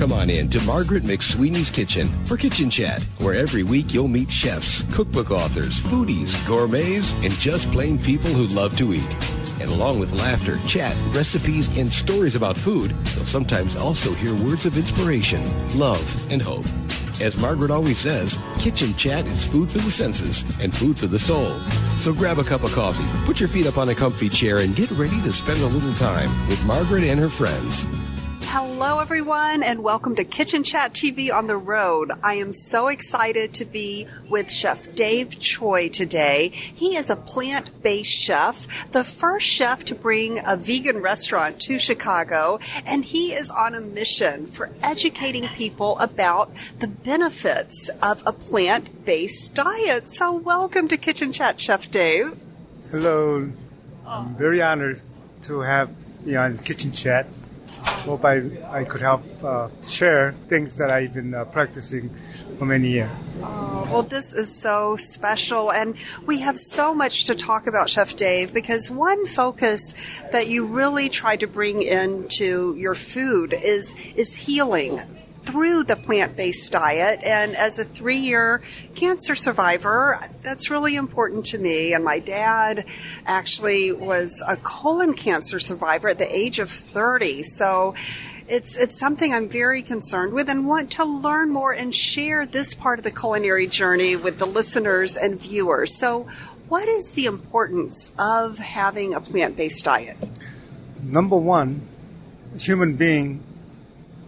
Come on in to Margaret McSweeney's Kitchen for Kitchen Chat, where every week you'll meet chefs, cookbook authors, foodies, gourmets, and just plain people who love to eat. And along with laughter, chat, recipes, and stories about food, you'll sometimes also hear words of inspiration, love, and hope. As Margaret always says, Kitchen Chat is food for the senses and food for the soul. So grab a cup of coffee, put your feet up on a comfy chair, and get ready to spend a little time with Margaret and her friends. Hello, everyone, and welcome to Kitchen Chat TV on the road. I am so excited to be with Chef Dave Choi today. He is a plant-based chef, the first chef to bring a vegan restaurant to Chicago, and he is on a mission for educating people about the benefits of a plant-based diet. So welcome to Kitchen Chat, Chef Dave. Hello. I'm very honored to have you on Kitchen Chat. Hope I could help share things that I've been practicing for many years. Oh, well, this is so special, and we have so much to talk about, Chef Dave, because one focus that you really try to bring into your food is healing through the plant-based diet. And as a 3-year cancer survivor, that's really important to me. And my dad actually was a colon cancer survivor at the age of 30. So it's something I'm very concerned with and want to learn more and share this part of the culinary journey with the listeners and viewers. So what is the importance of having a plant-based diet? Number one, human being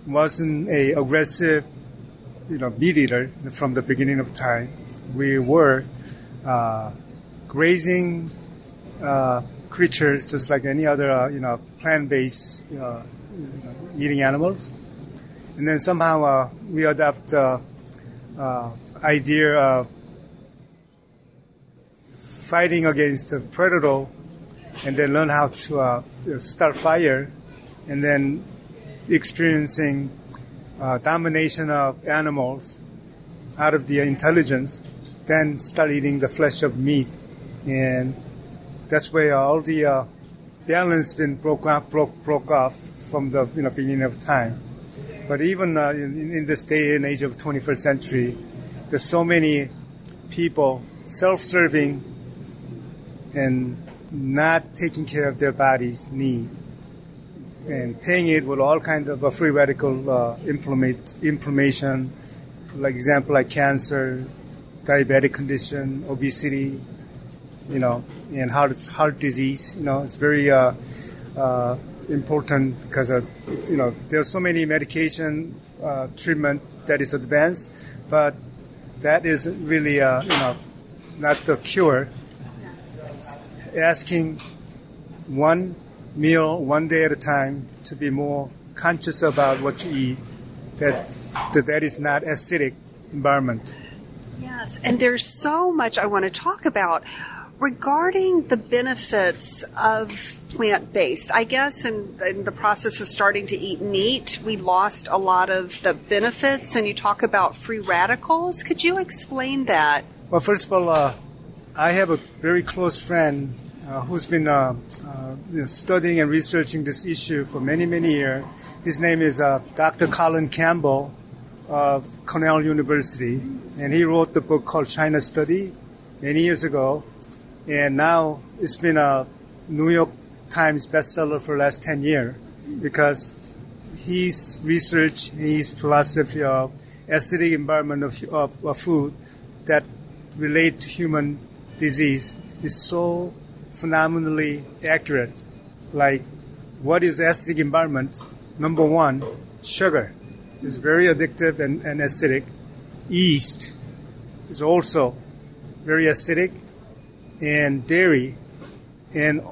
wasn't a aggressive, meat eater from the beginning of time. We were grazing creatures just like any other, plant-based eating animals. And then somehow we adopt the idea of fighting against the predator, and then learn how to start fire, and then experiencing domination of animals out of their intelligence, then start eating the flesh of meat. And that's where all the balance been broke off from the beginning of time. But even in this day and age of 21st century, there's so many people self-serving and not taking care of their body's need, and paying it with all kinds of free radical inflammation, like cancer, diabetic condition, obesity, and heart disease. It's very important because there's so many medication treatment that is advanced, but that is really not the cure. Asking one meal one day at a time to be more conscious about what you eat, that is not acidic environment. Yes, and there's so much I want to talk about regarding the benefits of plant-based. I guess in the process of starting to eat meat, we lost a lot of the benefits, and you talk about free radicals. Could you explain that? Well, first of all, I have a very close friend who's been studying and researching this issue for many, many years. His name is Dr. Colin Campbell of Cornell University, and he wrote the book called China Study many years ago, and now it's been a New York Times bestseller for the last 10 years because his research, his philosophy of acidic environment of food that relate to human disease is so phenomenally accurate. Like, what is acidic environment? Number one, sugar is very addictive and acidic. Yeast is also very acidic, and dairy, and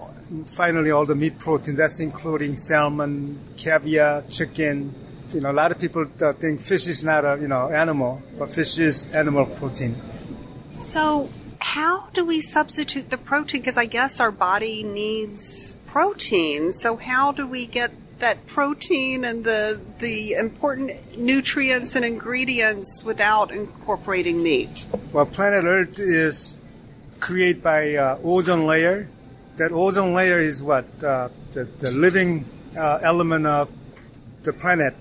finally all the meat protein. That's including salmon, caviar, chicken. A lot of people think fish is not a animal, but fish is animal protein. So how do we substitute the protein? Because I guess our body needs protein. So how do we get that protein and the important nutrients and ingredients without incorporating meat? Well, planet Earth is created by ozone layer. That ozone layer is what? The living element of the planet.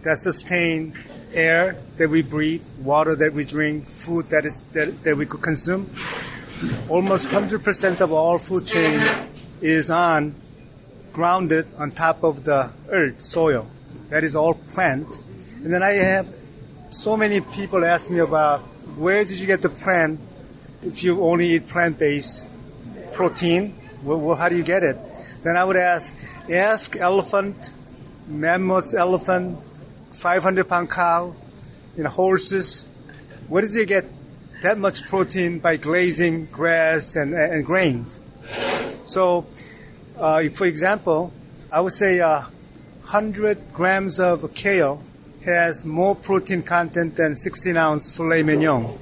that sustain air that we breathe, water that we drink, food that we could consume. Almost 100% of all food chain is grounded on top of the earth, soil. That is all plant. And then I have so many people ask me about where did you get the plant if you only eat plant-based protein? Well, how do you get it? Then I would ask elephant, mammoth elephant, 500-pound cow, horses. Where does he get that much protein by glazing grass and grains? So, for example, I would say 100 grams of kale has more protein content than 16-ounce filet mignon.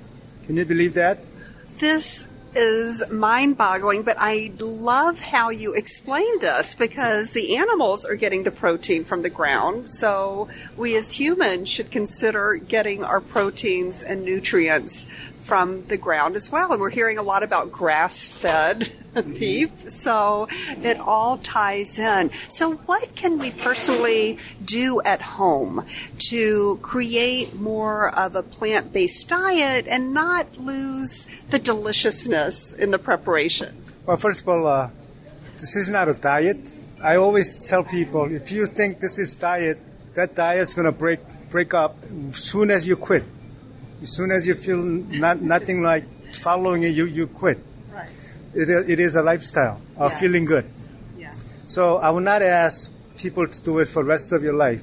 Can you believe that? This is mind-boggling, but I love how you explain this because the animals are getting the protein from the ground, so we as humans should consider getting our proteins and nutrients from the ground as well. And we're hearing a lot about grass-fed beef, so it all ties in. So what can we personally do at home to create more of a plant-based diet and not lose the deliciousness in the preparation? Well, first of all, this is not a diet. I always tell people, if you think this is diet, that diet's going to break up as soon as you quit. As soon as you feel nothing like following it, you quit. Right. It is a lifestyle of feeling good. Yeah. So I will not ask people to do it for the rest of your life.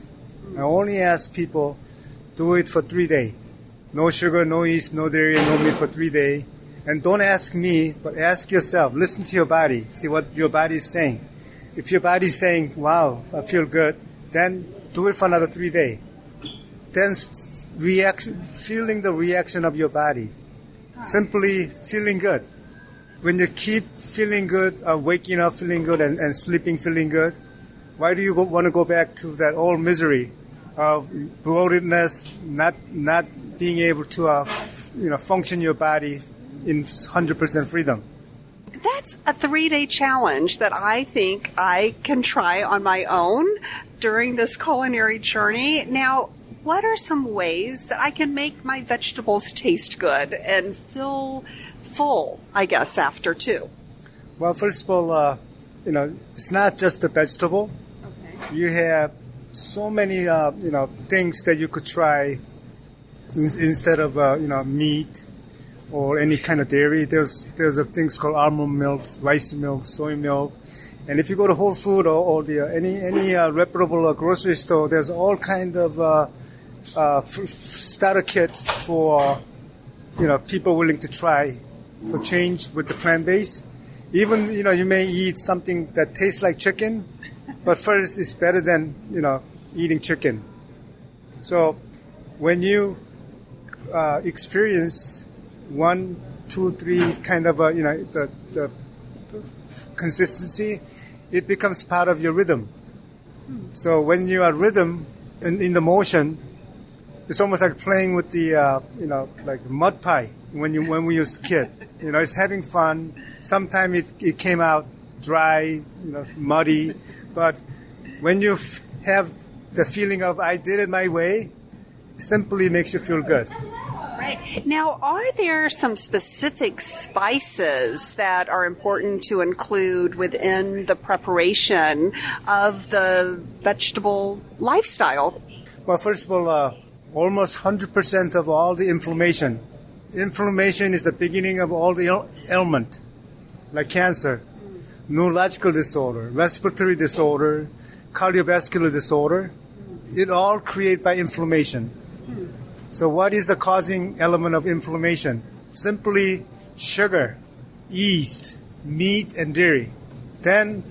I only ask people do it for 3 days. No sugar, no yeast, no dairy, no meat for 3 days. And don't ask me, but ask yourself. Listen to your body. See what your body is saying. If your body is saying, wow, I feel good, then do it for another 3 days. Then feeling the reaction of your body. Simply feeling good. When you keep feeling good, waking up feeling good and sleeping feeling good, why do you want to go back to that old misery of bloatedness, not being able to function your body in 100% freedom? That's a 3-day challenge that I think I can try on my own during this culinary journey. Now, what are some ways that I can make my vegetables taste good and feel full, I guess, after too? Well, first of all, it's not just the vegetable. Okay. You have so many, things that you could try instead of, meat or any kind of dairy. There's things called almond milks, rice milk, soy milk. And if you go to Whole Food or any reputable grocery store, there's all kind of starter kits for people willing to try for change with the plant-based. Even you may eat something that tastes like chicken, but first it's better than eating chicken. So when you experience 1, 2, 3 kind of the consistency, it becomes part of your rhythm. So when you are rhythm in the motion, it's almost like playing with the like mud pie when we was a kid. It's having fun. Sometimes it came out dry, muddy, but when you have the feeling of I did it my way, it simply makes you feel good. Right. Now, are there some specific spices that are important to include within the preparation of the vegetable lifestyle? Well, first of all, almost 100% of all the inflammation. Inflammation is the beginning of all the ailment, like cancer, neurological disorder, respiratory disorder, cardiovascular disorder. It all created by inflammation. So what is the causing element of inflammation? Simply sugar, yeast, meat, and dairy. Then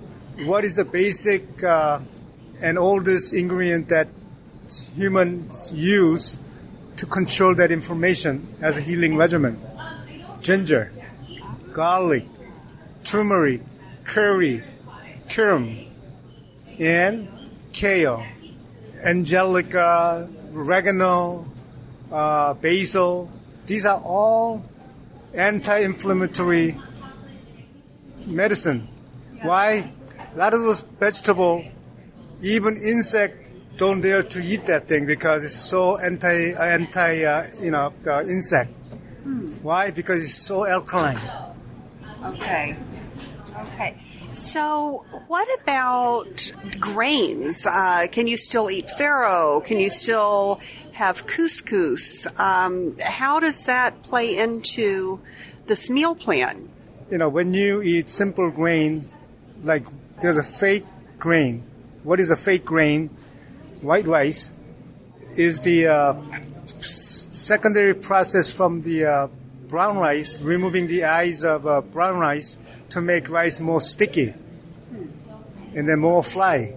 what is the basic and oldest ingredient that humans use to control that inflammation as a healing regimen? Ginger, garlic, turmeric, curry, cumin, and kale, angelica, oregano, basil. These are all anti-inflammatory medicine. Why? A lot of those vegetables, even insect don't dare to eat that thing because it's so anti insect. Why? Because it's so alkaline. Okay. Okay. So, what about grains? Can you still eat farro? Can you still have couscous? How does that play into this meal plan? When you eat simple grains, like there's a fake grain. What is a fake grain? White rice is the secondary process from the brown rice, removing the eyes of brown rice to make rice more sticky and then more fly.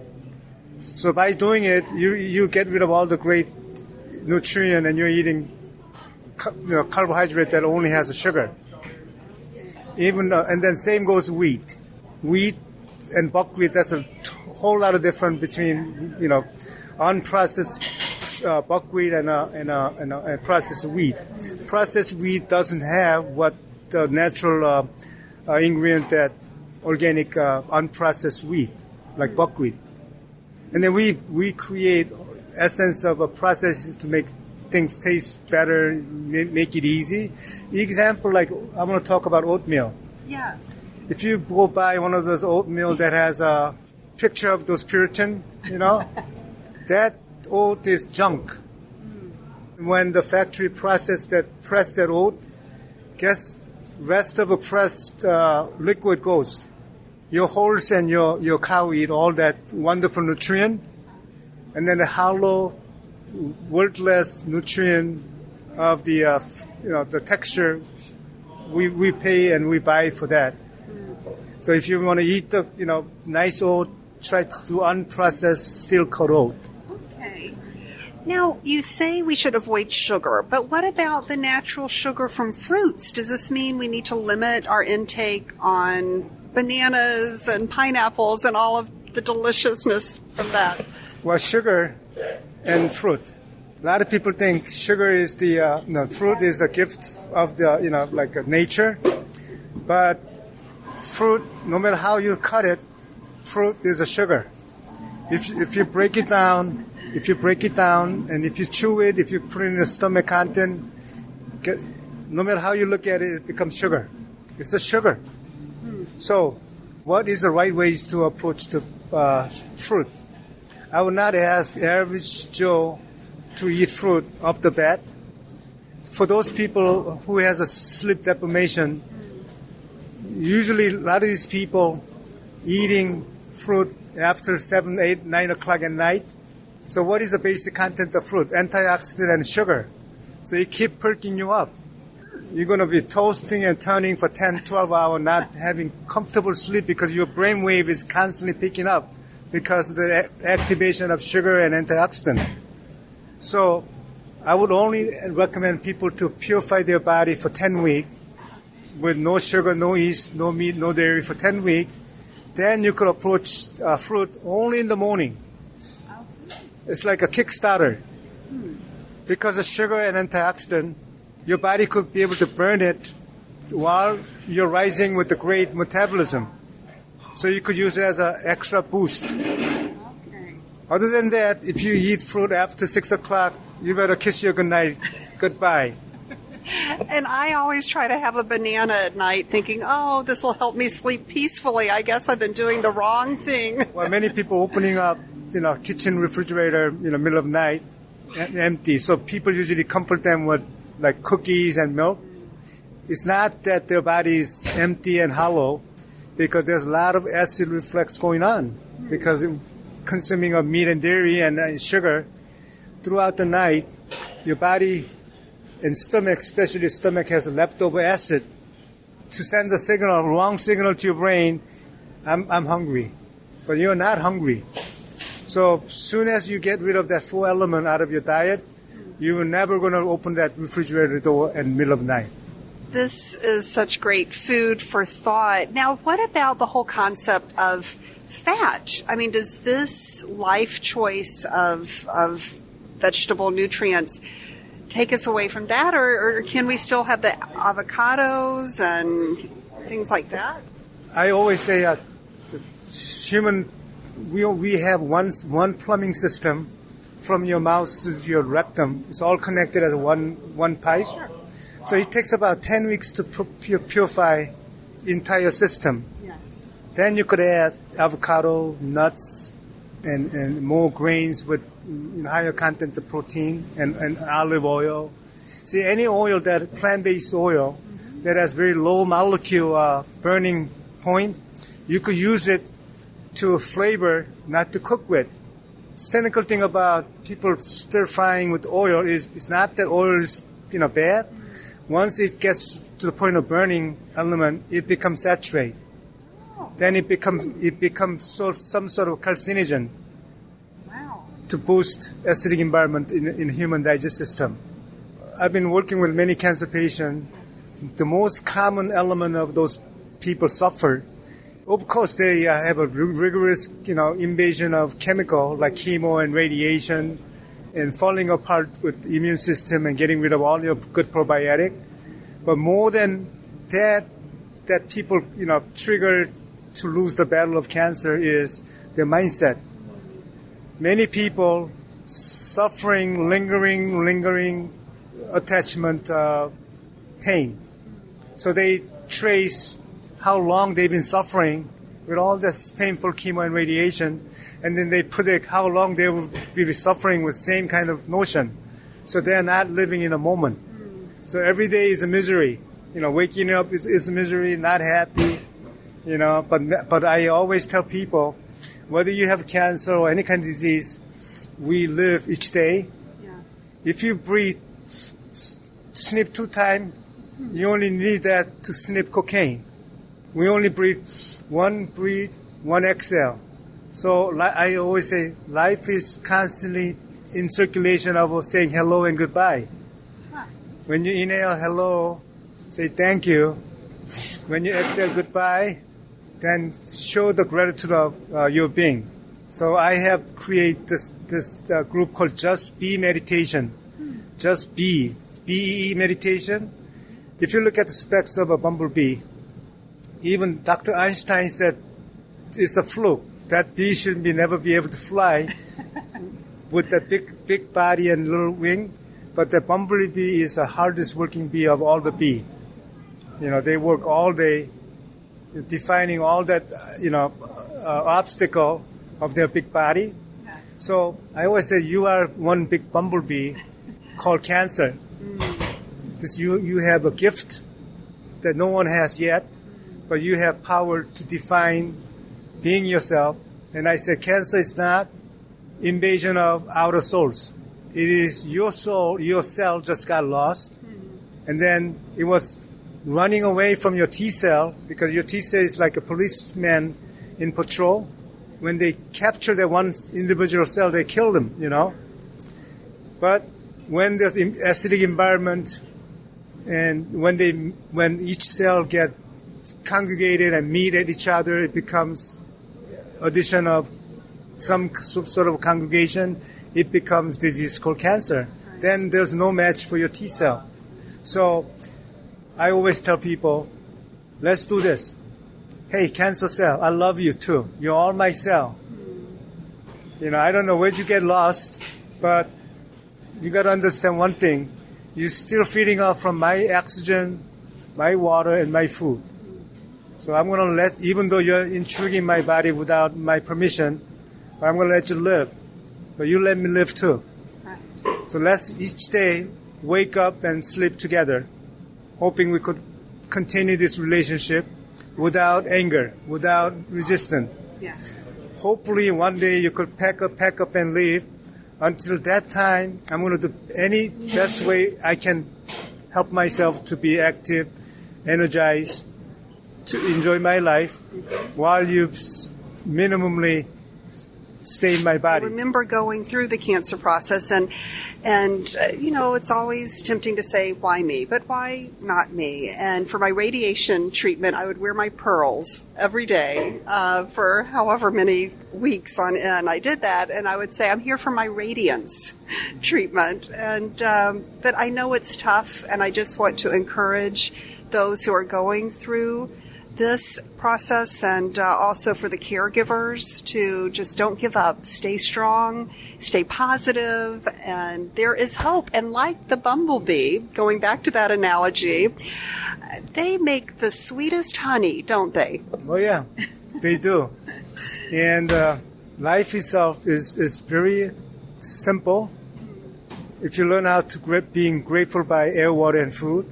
So by doing it, you get rid of all the great nutrient, and you're eating carbohydrate that only has a sugar. And then same goes wheat. Wheat and buckwheat, that's a whole lot of difference between unprocessed buckwheat and processed wheat. Processed wheat doesn't have what the natural ingredient that organic unprocessed wheat, like buckwheat. And then we create essence of a process to make things taste better, make it easy. Example, like I'm going to talk about oatmeal. Yes. If you go buy one of those oatmeal that has a picture of those Puritan, that oat is junk. When the factory pressed that oat, guess rest of the pressed liquid goes. Your horse and your cow eat all that wonderful nutrient, and then the hollow, worthless nutrient of the the texture we pay and we buy for that. So if you want to eat the nice oat, try to do unprocessed steel cut oat. Okay. Now you say we should avoid sugar, but what about the natural sugar from fruits? Does this mean we need to limit our intake on bananas and pineapples and all of the deliciousness from that? Well, sugar and fruit. A lot of people think sugar is fruit is the gift of the like nature, but fruit, no matter how you cut it, fruit is a sugar. If you break it down, and if you chew it, if you put it in the stomach content, no matter how you look at it, it becomes sugar. It's a sugar. So, what is the right ways to approach the fruit? I would not ask average Joe to eat fruit off the bat. For those people who has a sleep deprivation, usually a lot of these people eating fruit after 7, 8, 9 o'clock at night. So what is the basic content of fruit? Antioxidant and sugar. So it keep perking you up. You're going to be toasting and turning for 10, 12 hours, not having comfortable sleep because your brain wave is constantly picking up because of the activation of sugar and antioxidant. So I would only recommend people to purify their body for 10 weeks with no sugar, no yeast, no meat, no dairy for 10 weeks. Then you could approach fruit only in the morning. It's like a Kickstarter. Because of sugar and antioxidant, your body could be able to burn it while you're rising with the great metabolism. So you could use it as an extra boost. Okay. Other than that, if you eat fruit after 6 o'clock, you better kiss your goodbye. And I always try to have a banana at night thinking, oh, this will help me sleep peacefully. I guess I've been doing the wrong thing. Well, many people opening up, kitchen refrigerator, middle of night, empty. So people usually comfort them with like cookies and milk. It's not that their body is empty and hollow, because there's a lot of acid reflux going on because consuming of meat and dairy and sugar throughout the night, your body and stomach, especially stomach, has a leftover acid to send the signal, wrong signal to your brain, I'm hungry. But you're not hungry. So soon as you get rid of that 4 element out of your diet, you're never going to open that refrigerator door in the middle of the night. This is such great food for thought. Now, what about the whole concept of fat? I mean, does this life choice of vegetable nutrients take us away from that, or can we still have the avocados and things like that? I always say human, we have one plumbing system, from your mouth to your rectum. It's all connected as one pipe. So it takes about 10 weeks to purify entire system. Yes. Then you could add avocado, nuts, and more grains with higher content of protein and olive oil. See, any oil that plant-based oil that has very low molecule burning point, you could use it to flavor, not to cook with. Cynical thing about people stir frying with oil is it's not that oil is bad. Once it gets to the point of burning element, it becomes saturated. Then it becomes some sort of carcinogen. Wow. To boost acidic environment in human digestive system. I've been working with many cancer patients. The most common element of those people suffer. Of course, they have a rigorous, invasion of chemical like chemo and radiation, and falling apart with the immune system and getting rid of all your good probiotic. But more than that people, trigger to lose the battle of cancer is their mindset. Many people suffering lingering attachment pain. So they trace how long they've been suffering with all this painful chemo and radiation, and then they predict how long they will be suffering with same kind of notion. So they're not living in a moment. So every day is a misery. Waking up is a misery, not happy. But I always tell people, whether you have cancer or any kind of disease, we live each day. Yes. If you breathe, snip 2 times, you only need that to snip cocaine. We only breathe, one exhale. So I always say, life is constantly in circulation of saying hello and goodbye. When you inhale hello, say thank you. When you exhale goodbye, then show the gratitude of your being. So I have created this group called Just Be Meditation. Just Be. BE meditation. If you look at the specs of a bumblebee, even Dr. Einstein said it's a fluke. That bee should never be able to fly with that big body and little wing. But the bumblebee is the hardest working bee of all the bee. They work all day defining all that, obstacle of their big body. So I always say you are one big bumblebee called cancer. You have a gift that no one has yet, but you have power to define being yourself. And I said cancer is not invasion of outer souls. It is your soul, your cell just got lost. And then it was running away from your T cell, because your T cell is like a policeman in patrol. When they capture that one individual cell, they kill them, But when there's acidic environment, and when each cell get congregated and meet at each other, it becomes addition of some sort of congregation, it becomes disease called cancer. Then there's no match for your T cell. So I always tell people, let's do this. Hey, cancer cell, I love you too. You're all my cell. I don't know where'd you get lost, but you got to understand one thing. You're still feeding off from my oxygen, my water, and my food. So I'm going to even though you're intruding my body without my permission, I'm going to let you live. But you let me live too. Right. So let's each day wake up and sleep together, hoping we could continue this relationship without anger, without resistance. Yeah. Hopefully one day you could pack up and leave. Until that time, I'm going to do any best way I can help myself to be active, energized, to enjoy my life, while you minimally stay in my body. I remember going through the cancer process, and it's always tempting to say, why me? But why not me? And for my radiation treatment, I would wear my pearls every day for however many weeks on end. I did that, and I would say, I'm here for my radiance treatment. And but I know it's tough, and I just want to encourage those who are going through this process, and also for the caregivers to just don't give up, stay strong, stay positive, and there is hope. And like the bumblebee, going back to that analogy, they make the sweetest honey, don't they? Oh yeah, they do. And life itself is very simple. If you learn how to being grateful by air, water, and food,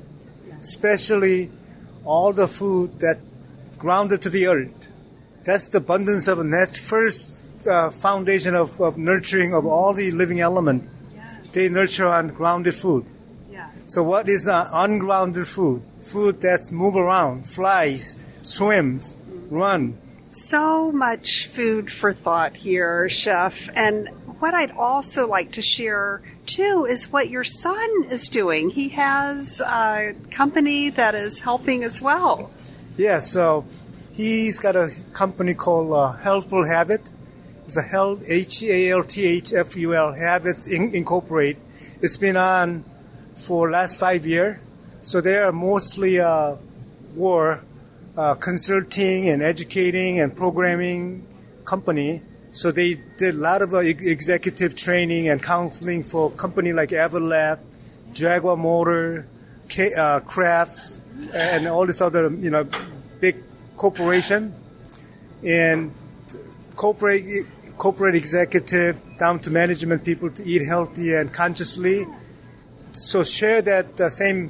especially all the food that grounded to the earth. That's the abundance of net first foundation of nurturing of all the living element. Yes. They nurture on grounded food. Yes. So what is ungrounded food? Food that's move around, flies, swims, run. So much food for thought here, Chef. And what I'd also like to share too is what your son is doing. He has a company that is helping as well. Yeah, so he's got a company called Healthful Habit. It's a HEALTHFUL Habits Incorporate. It's been on for last 5 years. So they are mostly consulting and educating and programming company. So they did a lot of executive training and counseling for company like Everlab, Jaguar Motor, Kraft, and all this other, big corporation. And corporate executive down to management people to eat healthy and consciously. So share that same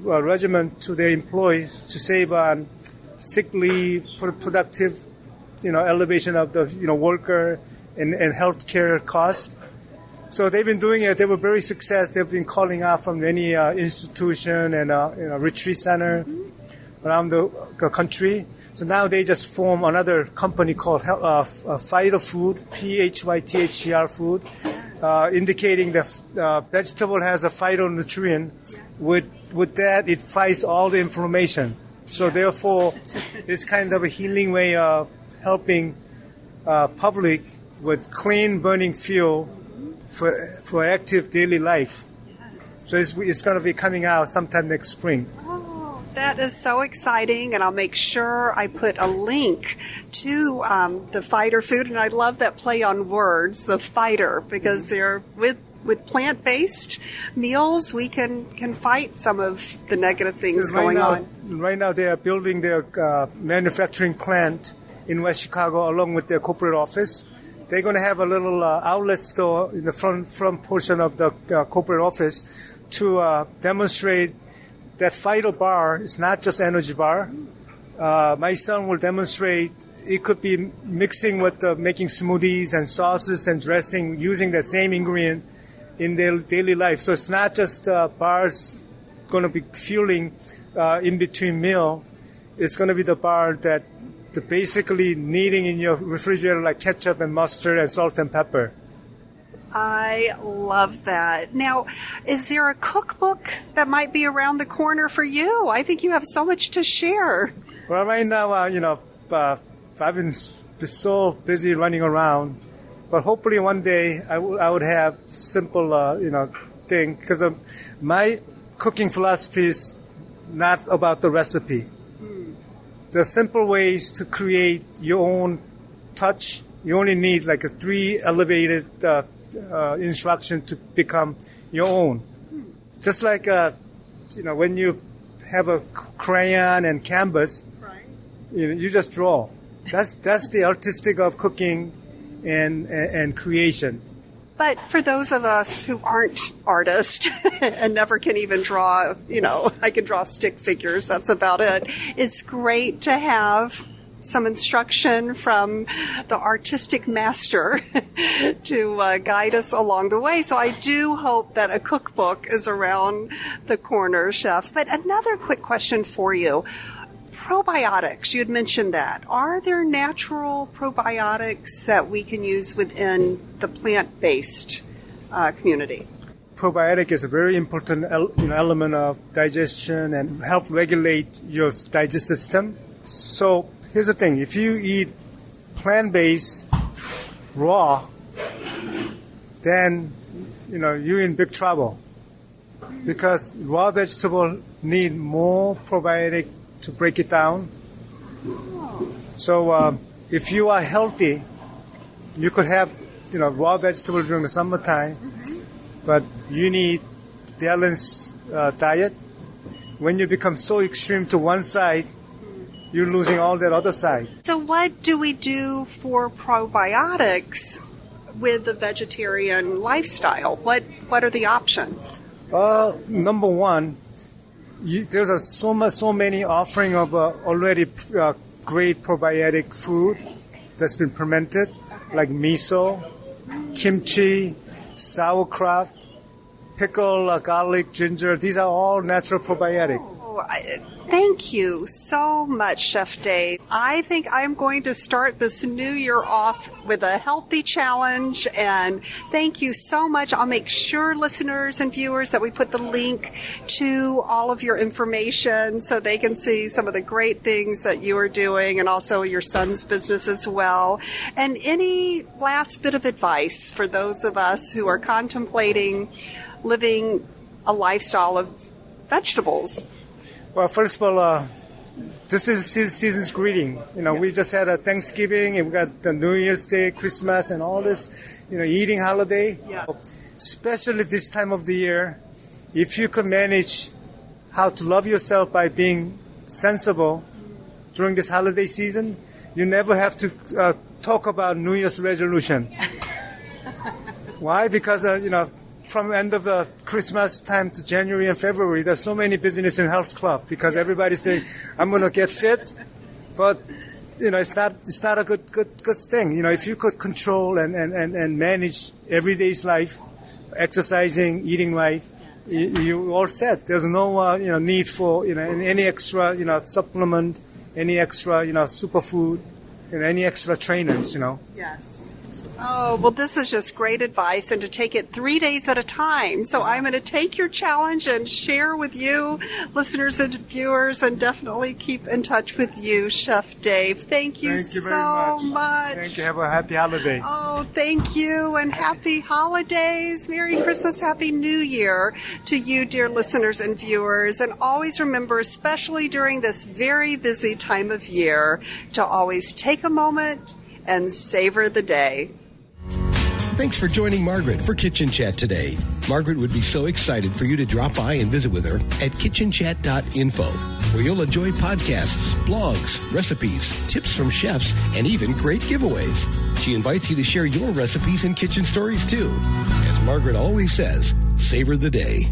regimen to their employees to save on sick leave, productive, elevation of the worker and healthcare cost. So they've been doing it. They were very successful. They've been calling out from many institution and retreat center around the country. So now they just form another company called Phyto Food, PHYTHER Food, indicating that vegetable has a phytonutrient. With that, it fights all the inflammation. So therefore, it's kind of a healing way of helping public with clean burning fuel for active daily life. So it's going to be coming out sometime next spring. That is so exciting, and I'll make sure I put a link to the fighter food, and I love that play on words, the fighter, because they're with plant-based meals, we can fight some of the negative things going on. Right now, they are building their manufacturing plant in West Chicago along with their corporate office. They're going to have a little outlet store in the front portion of the corporate office to demonstrate that Phyto bar is not just energy bar. My son will demonstrate it could be mixing with making smoothies and sauces and dressing using the same ingredient in their daily life. So it's not just bars going to be fueling in between meal. It's going to be the bar that basically needing in your refrigerator like ketchup and mustard and salt and pepper. I love that. Now, is there a cookbook that might be around the corner for you? I think you have so much to share. Well, right now, I've been so busy running around, but hopefully one day I would have simple, thing, because my cooking philosophy is not about the recipe. There are simple ways to create your own touch. You only need like a 3 elevated instruction to become your own. Just like when you have a crayon and canvas, right. You just draw. That's the artistic of cooking and creation. But for those of us who aren't artists and never can even draw, I can draw stick figures, that's about it. It's great to have some instruction from the artistic master to guide us along the way. So I do hope that a cookbook is around the corner, Chef. But another quick question for you. Probiotics, you had mentioned that. Are there natural probiotics that we can use within the plant-based community? Probiotic is a very important element of digestion and help regulate your digestive system. So here's the thing. If you eat plant-based raw, then, you're in big trouble because raw vegetables need more probiotic to break it down. So if you are healthy, you could have raw vegetables during the summertime, but you need balanced diet. When you become so extreme to one side, you're losing all that other side. So what do we do for probiotics with the vegetarian lifestyle? What are the options? Number one, there's so many offering of already great probiotic food that's been fermented, like miso, kimchi, sauerkraut, pickle, garlic, ginger. These are all natural probiotic. Thank you so much, Chef Dave. I think I'm going to start this new year off with a healthy challenge, and thank you so much. I'll make sure, listeners and viewers, that we put the link to all of your information so they can see some of the great things that you are doing, and also your son's business as well. And any last bit of advice for those of us who are contemplating living a lifestyle of vegetables? Well, first of all, this is season's greeting. We just had a Thanksgiving, and we got the New Year's Day, Christmas, and all this, eating holiday. Yeah. Especially this time of the year, if you can manage how to love yourself by being sensible during this holiday season, you never have to talk about New Year's resolution. Why? Because, from end of the Christmas time to January and February, there's so many business and health club because everybody's saying, I'm going to get fit, but it's not a good thing. If you could control and manage everyday's life, exercising, eating right, you all set. There's no need for any extra supplement, any extra superfood, any extra trainers. Yes. Oh, well, this is just great advice, and to take it 3 days at a time. So I'm going to take your challenge and share with you, listeners and viewers, and definitely keep in touch with you, Chef Dave. Thank you so very much. Thank you. Have a happy holiday. Oh, thank you, and happy holidays. Merry Christmas, Happy New Year to you, dear listeners and viewers. And always remember, especially during this very busy time of year, to always take a moment and savor the day. Thanks for joining Margaret for Kitchen Chat today. Margaret would be so excited for you to drop by and visit with her at kitchenchat.info, where you'll enjoy podcasts, blogs, recipes, tips from chefs, and even great giveaways. She invites you to share your recipes and kitchen stories too. As Margaret always says, savor the day.